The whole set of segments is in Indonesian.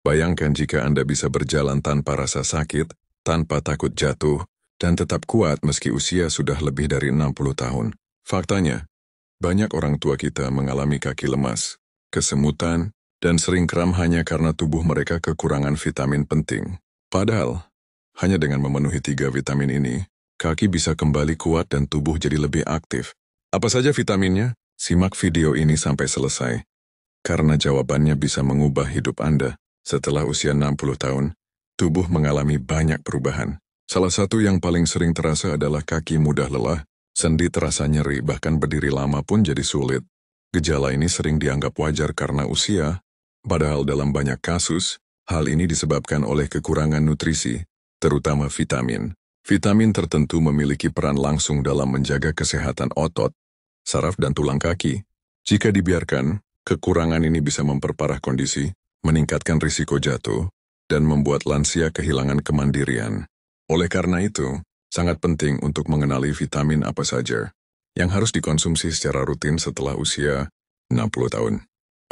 Bayangkan jika Anda bisa berjalan tanpa rasa sakit, tanpa takut jatuh, dan tetap kuat meski usia sudah lebih dari 60 tahun. Faktanya, banyak orang tua kita mengalami kaki lemas, kesemutan, dan sering kram hanya karena tubuh mereka kekurangan vitamin penting. Padahal, hanya dengan memenuhi 3 vitamin ini, kaki bisa kembali kuat dan tubuh jadi lebih aktif. Apa saja vitaminnya? Simak video ini sampai selesai. Karena jawabannya bisa mengubah hidup Anda. Setelah usia 60 tahun, tubuh mengalami banyak perubahan. Salah satu yang paling sering terasa adalah kaki mudah lelah, sendi terasa nyeri, bahkan berdiri lama pun jadi sulit. Gejala ini sering dianggap wajar karena usia, padahal dalam banyak kasus, hal ini disebabkan oleh kekurangan nutrisi, terutama vitamin. Vitamin tertentu memiliki peran langsung dalam menjaga kesehatan otot, saraf dan tulang kaki. Jika dibiarkan, kekurangan ini bisa memperparah kondisi, meningkatkan risiko jatuh, dan membuat lansia kehilangan kemandirian. Oleh karena itu, sangat penting untuk mengenali vitamin apa saja yang harus dikonsumsi secara rutin setelah usia 60 tahun.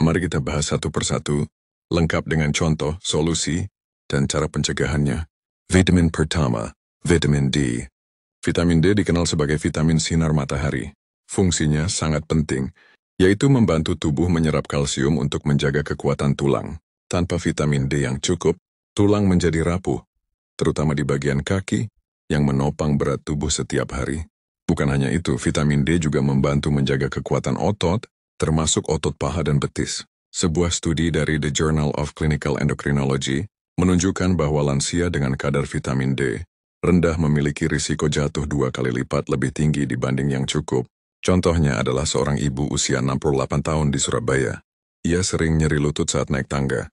Mari kita bahas satu persatu, lengkap dengan contoh, solusi, dan cara pencegahannya. Vitamin pertama, vitamin D. Vitamin D dikenal sebagai vitamin sinar matahari. Fungsinya sangat penting, yaitu membantu tubuh menyerap kalsium untuk menjaga kekuatan tulang. Tanpa vitamin D yang cukup, tulang menjadi rapuh, terutama di bagian kaki yang menopang berat tubuh setiap hari. Bukan hanya itu, vitamin D juga membantu menjaga kekuatan otot, termasuk otot paha dan betis. Sebuah studi dari The Journal of Clinical Endocrinology menunjukkan bahwa lansia dengan kadar vitamin D rendah memiliki risiko jatuh 2 kali lipat lebih tinggi dibanding yang cukup. Contohnya adalah seorang ibu usia 68 tahun di Surabaya. Ia sering nyeri lutut saat naik tangga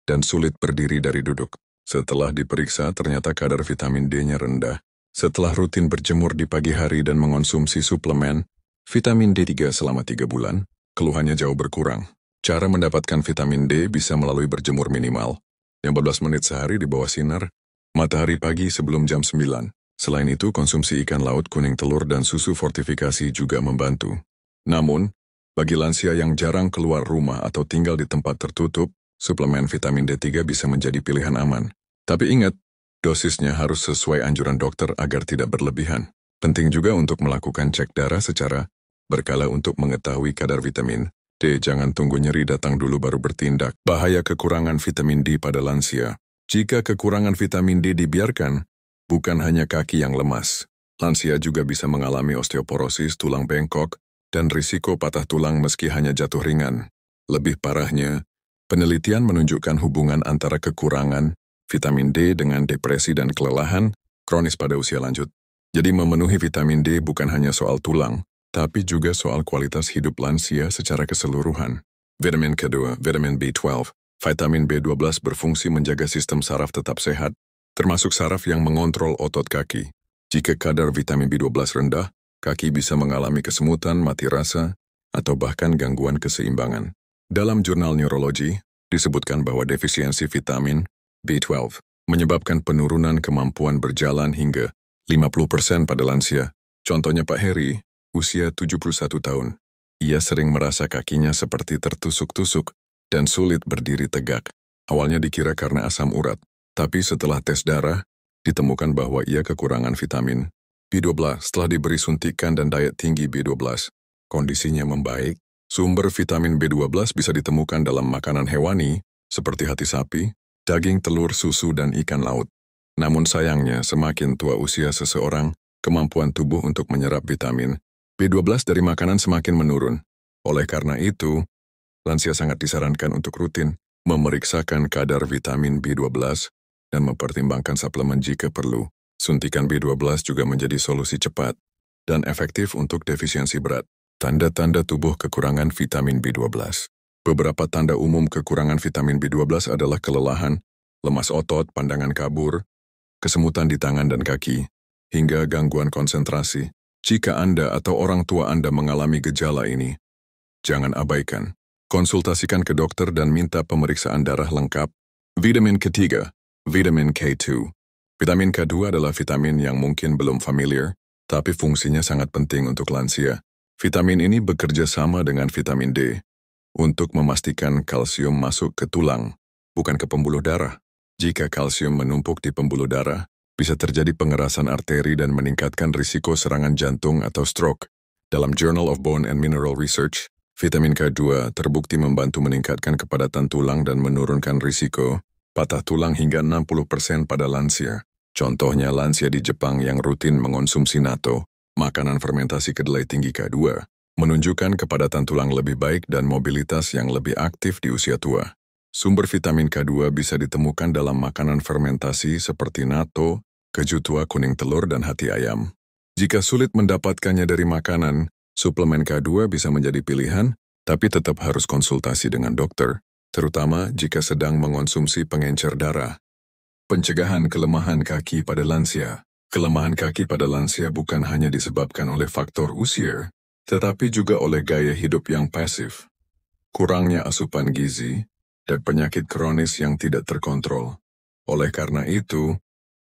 dan sulit berdiri dari duduk. Setelah diperiksa, ternyata kadar vitamin D-nya rendah. Setelah rutin berjemur di pagi hari dan mengonsumsi suplemen vitamin D3 selama 3 bulan, keluhannya jauh berkurang. Cara mendapatkan vitamin D bisa melalui berjemur minimal 15 menit sehari di bawah sinar matahari pagi sebelum jam 9. Selain itu, konsumsi ikan laut, kuning telur, dan susu fortifikasi juga membantu. Namun, bagi lansia yang jarang keluar rumah atau tinggal di tempat tertutup, suplemen vitamin D3 bisa menjadi pilihan aman. Tapi ingat, dosisnya harus sesuai anjuran dokter agar tidak berlebihan. Penting juga untuk melakukan cek darah secara berkala untuk mengetahui kadar vitamin D. Jangan tunggu nyeri datang dulu baru bertindak. Bahaya kekurangan vitamin D pada lansia. Jika kekurangan vitamin D dibiarkan, bukan hanya kaki yang lemas, lansia juga bisa mengalami osteoporosis, tulang bengkok, dan risiko patah tulang meski hanya jatuh ringan. Lebih parahnya, penelitian menunjukkan hubungan antara kekurangan vitamin D dengan depresi dan kelelahan kronis pada usia lanjut. Jadi memenuhi vitamin D bukan hanya soal tulang, tapi juga soal kualitas hidup lansia secara keseluruhan. Vitamin kedua, vitamin B12. Vitamin B12 berfungsi menjaga sistem saraf tetap sehat, termasuk saraf yang mengontrol otot kaki. Jika kadar vitamin B12 rendah, kaki bisa mengalami kesemutan, mati rasa, atau bahkan gangguan keseimbangan. Dalam jurnal neurologi, disebutkan bahwa defisiensi vitamin B12 menyebabkan penurunan kemampuan berjalan hingga 50% pada lansia. Contohnya Pak Heri, usia 71 tahun. Ia sering merasa kakinya seperti tertusuk-tusuk dan sulit berdiri tegak. Awalnya dikira karena asam urat. Tapi setelah tes darah, ditemukan bahwa ia kekurangan vitamin B12 setelah diberi suntikan dan diet tinggi B12. Kondisinya membaik. Sumber vitamin B12 bisa ditemukan dalam makanan hewani, seperti hati sapi, daging, telur, susu, dan ikan laut. Namun sayangnya, semakin tua usia seseorang, kemampuan tubuh untuk menyerap vitamin B12 dari makanan semakin menurun. Oleh karena itu, lansia sangat disarankan untuk rutin memeriksakan kadar vitamin B12 dan mempertimbangkan suplemen jika perlu. Suntikan B12 juga menjadi solusi cepat dan efektif untuk defisiensi berat. Tanda-tanda tubuh kekurangan vitamin B12. Beberapa tanda umum kekurangan vitamin B12 adalah kelelahan, lemas otot, pandangan kabur, kesemutan di tangan dan kaki, hingga gangguan konsentrasi. Jika Anda atau orang tua Anda mengalami gejala ini, jangan abaikan. Konsultasikan ke dokter dan minta pemeriksaan darah lengkap. Vitamin ketiga, vitamin K2. Vitamin K2 adalah vitamin yang mungkin belum familiar, tapi fungsinya sangat penting untuk lansia. Vitamin ini bekerja sama dengan vitamin D untuk memastikan kalsium masuk ke tulang bukan ke pembuluh darah. Jika kalsium menumpuk di pembuluh darah, bisa terjadi pengerasan arteri dan meningkatkan risiko serangan jantung atau stroke. Dalam Journal of Bone and Mineral Research, vitamin K2 terbukti membantu meningkatkan kepadatan tulang dan menurunkan risiko patah tulang hingga 60% pada lansia. Contohnya lansia di Jepang yang rutin mengonsumsi natto, makanan fermentasi kedelai tinggi K2, menunjukkan kepadatan tulang lebih baik dan mobilitas yang lebih aktif di usia tua. Sumber vitamin K2 bisa ditemukan dalam makanan fermentasi seperti natto, keju tua kuning telur, dan hati ayam. Jika sulit mendapatkannya dari makanan, suplemen K2 bisa menjadi pilihan, tapi tetap harus konsultasi dengan dokter, terutama jika sedang mengonsumsi pengencer darah. Pencegahan kelemahan kaki pada lansia. Kelemahan kaki pada lansia bukan hanya disebabkan oleh faktor usia, tetapi juga oleh gaya hidup yang pasif, kurangnya asupan gizi, dan penyakit kronis yang tidak terkontrol. Oleh karena itu,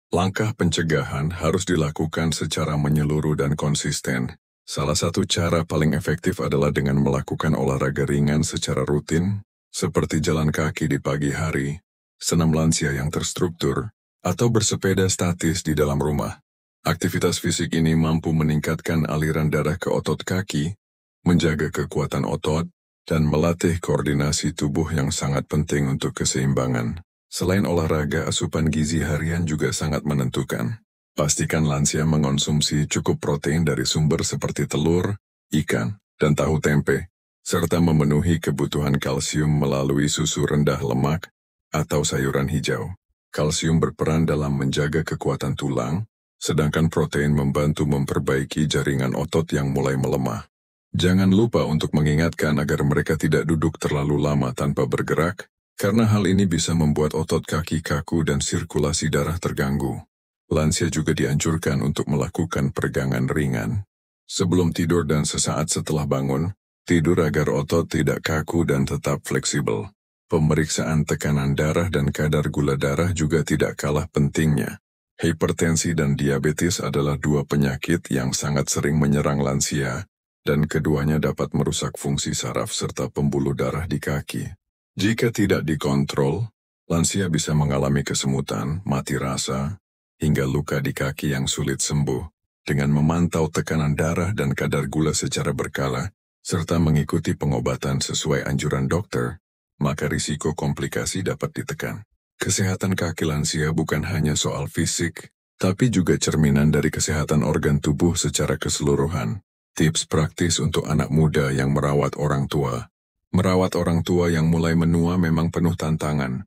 langkah pencegahan harus dilakukan secara menyeluruh dan konsisten. Salah satu cara paling efektif adalah dengan melakukan olahraga ringan secara rutin, seperti jalan kaki di pagi hari, senam lansia yang terstruktur, atau bersepeda statis di dalam rumah. Aktivitas fisik ini mampu meningkatkan aliran darah ke otot kaki, menjaga kekuatan otot, dan melatih koordinasi tubuh yang sangat penting untuk keseimbangan. Selain olahraga, asupan gizi harian juga sangat menentukan. Pastikan lansia mengonsumsi cukup protein dari sumber seperti telur, ikan, dan tahu tempe, serta memenuhi kebutuhan kalsium melalui susu rendah lemak atau sayuran hijau. Kalsium berperan dalam menjaga kekuatan tulang, sedangkan protein membantu memperbaiki jaringan otot yang mulai melemah. Jangan lupa untuk mengingatkan agar mereka tidak duduk terlalu lama tanpa bergerak, karena hal ini bisa membuat otot kaki kaku dan sirkulasi darah terganggu. Lansia juga dianjurkan untuk melakukan peregangan ringan sebelum tidur dan sesaat setelah bangun, tidur agar otot tidak kaku dan tetap fleksibel. Pemeriksaan tekanan darah dan kadar gula darah juga tidak kalah pentingnya. Hipertensi dan diabetes adalah dua penyakit yang sangat sering menyerang lansia, dan keduanya dapat merusak fungsi saraf serta pembuluh darah di kaki. Jika tidak dikontrol, lansia bisa mengalami kesemutan, mati rasa, hingga luka di kaki yang sulit sembuh. Dengan memantau tekanan darah dan kadar gula secara berkala, serta mengikuti pengobatan sesuai anjuran dokter, maka risiko komplikasi dapat ditekan. Kesehatan kaki lansia bukan hanya soal fisik, tapi juga cerminan dari kesehatan organ tubuh secara keseluruhan. Tips praktis untuk anak muda yang merawat orang tua. Merawat orang tua yang mulai menua memang penuh tantangan.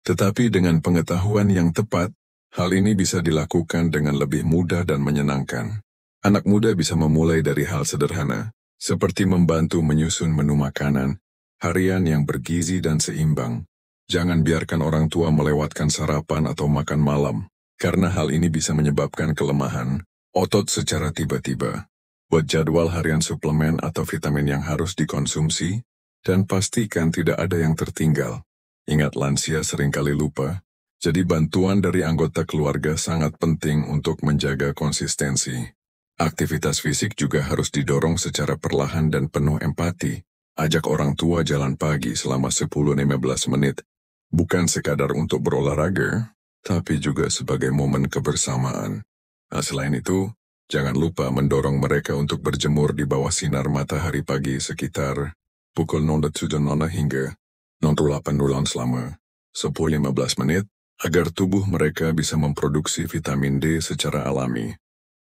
Tetapi dengan pengetahuan yang tepat, hal ini bisa dilakukan dengan lebih mudah dan menyenangkan. Anak muda bisa memulai dari hal sederhana, seperti membantu menyusun menu makanan harian yang bergizi dan seimbang. Jangan biarkan orang tua melewatkan sarapan atau makan malam, karena hal ini bisa menyebabkan kelemahan otot secara tiba-tiba. Buat jadwal harian suplemen atau vitamin yang harus dikonsumsi, dan pastikan tidak ada yang tertinggal. Ingat, lansia seringkali lupa, jadi bantuan dari anggota keluarga sangat penting untuk menjaga konsistensi. Aktivitas fisik juga harus didorong secara perlahan dan penuh empati. Ajak orang tua jalan pagi selama 10-15 menit, bukan sekadar untuk berolahraga, tapi juga sebagai momen kebersamaan. Selain itu, jangan lupa mendorong mereka untuk berjemur di bawah sinar matahari pagi sekitar pukul 07.00 hingga 08.00 selama 10-15 menit, agar tubuh mereka bisa memproduksi vitamin D secara alami.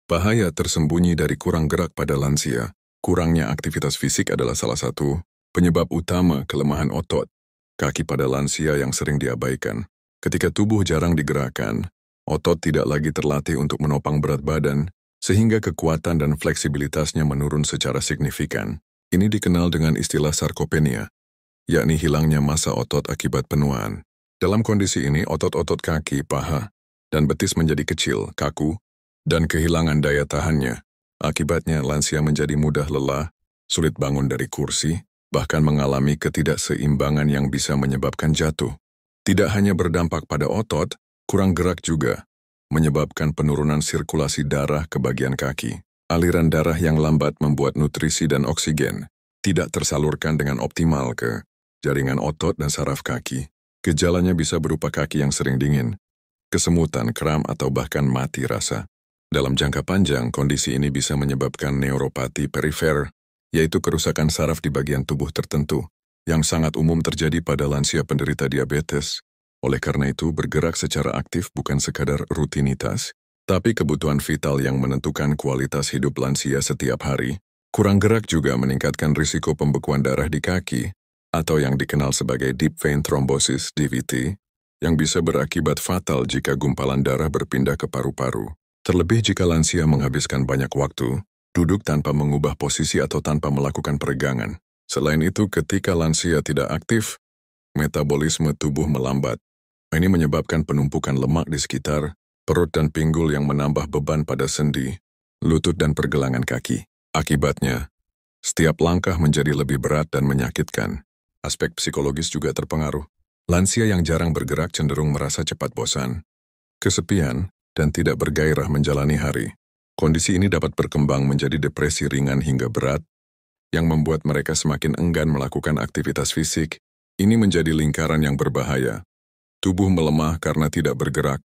Bahaya tersembunyi dari kurang gerak pada lansia. Kurangnya aktivitas fisik adalah salah satu penyebab utama kelemahan otot kaki pada lansia yang sering diabaikan. Ketika tubuh jarang digerakkan, otot tidak lagi terlatih untuk menopang berat badan, sehingga kekuatan dan fleksibilitasnya menurun secara signifikan. Ini dikenal dengan istilah sarkopenia, yakni hilangnya massa otot akibat penuaan. Dalam kondisi ini, otot-otot kaki, paha, dan betis menjadi kecil, kaku, dan kehilangan daya tahannya. Akibatnya, lansia menjadi mudah lelah, sulit bangun dari kursi, bahkan mengalami ketidakseimbangan yang bisa menyebabkan jatuh. Tidak hanya berdampak pada otot, kurang gerak juga menyebabkan penurunan sirkulasi darah ke bagian kaki. Aliran darah yang lambat membuat nutrisi dan oksigen tidak tersalurkan dengan optimal ke jaringan otot dan saraf kaki. Gejalanya bisa berupa kaki yang sering dingin, kesemutan, kram, atau bahkan mati rasa. Dalam jangka panjang, kondisi ini bisa menyebabkan neuropati perifer, yaitu kerusakan saraf di bagian tubuh tertentu, yang sangat umum terjadi pada lansia penderita diabetes. Oleh karena itu, bergerak secara aktif bukan sekadar rutinitas, tapi kebutuhan vital yang menentukan kualitas hidup lansia setiap hari. Kurang gerak juga meningkatkan risiko pembekuan darah di kaki, atau yang dikenal sebagai deep vein thrombosis (DVT), yang bisa berakibat fatal jika gumpalan darah berpindah ke paru-paru. Terlebih jika lansia menghabiskan banyak waktu, duduk tanpa mengubah posisi atau tanpa melakukan peregangan. Selain itu, ketika lansia tidak aktif, metabolisme tubuh melambat. Ini menyebabkan penumpukan lemak di sekitar perut dan pinggul yang menambah beban pada sendi, lutut dan pergelangan kaki. Akibatnya, setiap langkah menjadi lebih berat dan menyakitkan. Aspek psikologis juga terpengaruh. Lansia yang jarang bergerak cenderung merasa cepat bosan, kesepian, dan tidak bergairah menjalani hari. Kondisi ini dapat berkembang menjadi depresi ringan hingga berat, yang membuat mereka semakin enggan melakukan aktivitas fisik. Ini menjadi lingkaran yang berbahaya. Tubuh melemah karena tidak bergerak,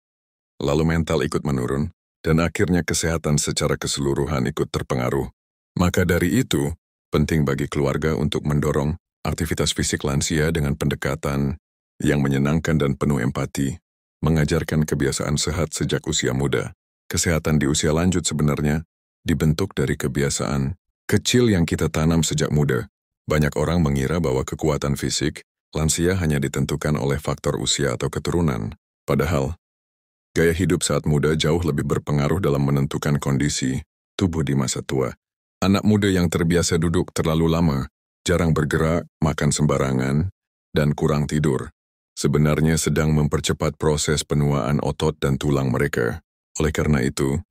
lalu mental ikut menurun, dan akhirnya kesehatan secara keseluruhan ikut terpengaruh. Maka dari itu, penting bagi keluarga untuk mendorong aktivitas fisik lansia dengan pendekatan yang menyenangkan dan penuh empati, mengajarkan kebiasaan sehat sejak usia muda. Kesehatan di usia lanjut sebenarnya dibentuk dari kebiasaan kecil yang kita tanam sejak muda. Banyak orang mengira bahwa kekuatan fisik lansia hanya ditentukan oleh faktor usia atau keturunan. Padahal, gaya hidup saat muda jauh lebih berpengaruh dalam menentukan kondisi tubuh di masa tua. Anak muda yang terbiasa duduk terlalu lama, jarang bergerak, makan sembarangan, dan kurang tidur, sebenarnya sedang mempercepat proses penuaan otot dan tulang mereka. Oleh karena itu,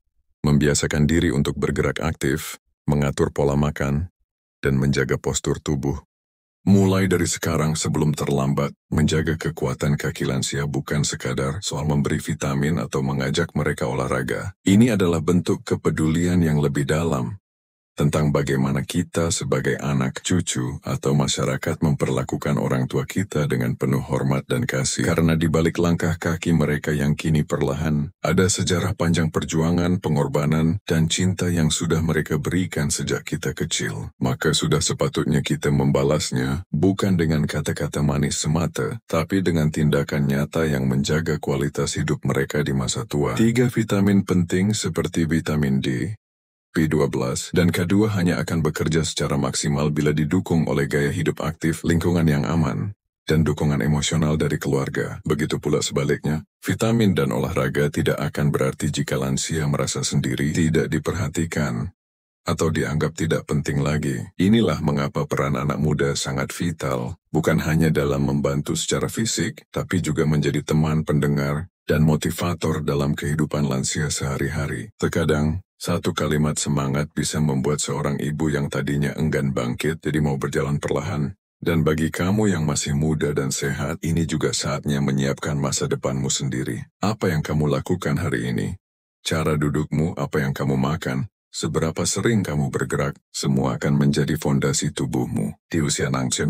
membiasakan diri untuk bergerak aktif, mengatur pola makan, dan menjaga postur tubuh. Mulai dari sekarang sebelum terlambat, menjaga kekuatan kaki lansia bukan sekadar soal memberi vitamin atau mengajak mereka olahraga. Ini adalah bentuk kepedulian yang lebih dalam tentang bagaimana kita sebagai anak, cucu, atau masyarakat memperlakukan orang tua kita dengan penuh hormat dan kasih. Karena di balik langkah kaki mereka yang kini perlahan, ada sejarah panjang perjuangan, pengorbanan, dan cinta yang sudah mereka berikan sejak kita kecil. Maka sudah sepatutnya kita membalasnya, bukan dengan kata-kata manis semata, tapi dengan tindakan nyata yang menjaga kualitas hidup mereka di masa tua. 3 vitamin penting seperti vitamin D, B12, dan K2 hanya akan bekerja secara maksimal bila didukung oleh gaya hidup aktif, lingkungan yang aman, dan dukungan emosional dari keluarga. Begitu pula sebaliknya, vitamin dan olahraga tidak akan berarti jika lansia merasa sendiri, tidak diperhatikan, atau dianggap tidak penting lagi. Inilah mengapa peran anak muda sangat vital, bukan hanya dalam membantu secara fisik, tapi juga menjadi teman pendengar dan motivator dalam kehidupan lansia sehari-hari. Terkadang, satu kalimat semangat bisa membuat seorang ibu yang tadinya enggan bangkit jadi mau berjalan perlahan. Dan bagi kamu yang masih muda dan sehat, ini juga saatnya menyiapkan masa depanmu sendiri. Apa yang kamu lakukan hari ini? Cara dudukmu, apa yang kamu makan, seberapa sering kamu bergerak, semua akan menjadi fondasi tubuhmu. Di usia 60,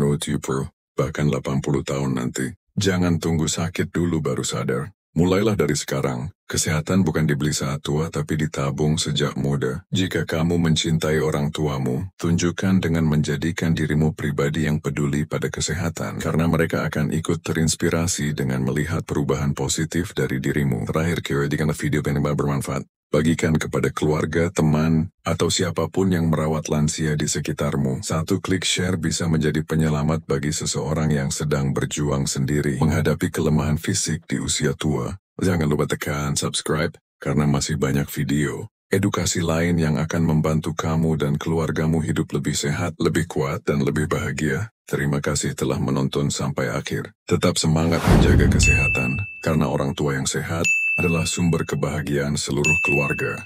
bahkan 80 tahun nanti, jangan tunggu sakit dulu baru sadar. Mulailah dari sekarang. Kesehatan bukan dibeli saat tua tapi ditabung sejak muda. Jika kamu mencintai orang tuamu, tunjukkan dengan menjadikan dirimu pribadi yang peduli pada kesehatan. Karena mereka akan ikut terinspirasi dengan melihat perubahan positif dari dirimu. Terakhir, jika video ini bermanfaat, bagikan kepada keluarga, teman, atau siapapun yang merawat lansia di sekitarmu. Satu klik share bisa menjadi penyelamat bagi seseorang yang sedang berjuang sendiri menghadapi kelemahan fisik di usia tua. Jangan lupa tekan subscribe, karena masih banyak video edukasi lain yang akan membantu kamu dan keluargamu hidup lebih sehat, lebih kuat, dan lebih bahagia. Terima kasih telah menonton sampai akhir. Tetap semangat menjaga kesehatan, karena orang tua yang sehat adalah sumber kebahagiaan seluruh keluarga.